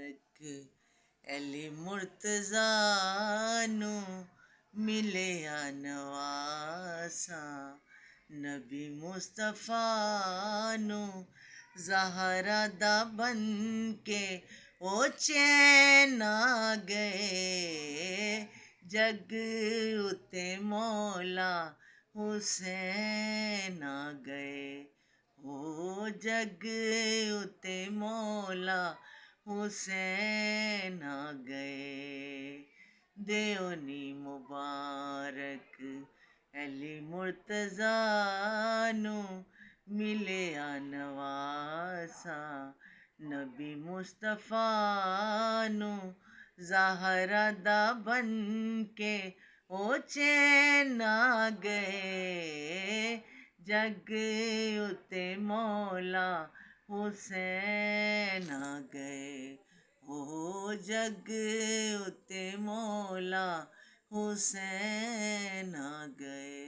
मुबारक अली मुर्तज़ा नू मिले आ नवासा नबी मुस्तफ़ा नू ज़हरा दा बन के ओ चैन आ गए जग उते मौला हुसैन आ गए ओ जग उते मौला हुसैन आ गए देओनी मुबारक अली मुर्तज़ा नू मिले आ नवासा नबी मुस्तफ़ा नू ज़हरा दा बन के ओ चैन आ गए जग उते मौला हुसैन आ गए ओ जग उते मौला हुसैन आ गए।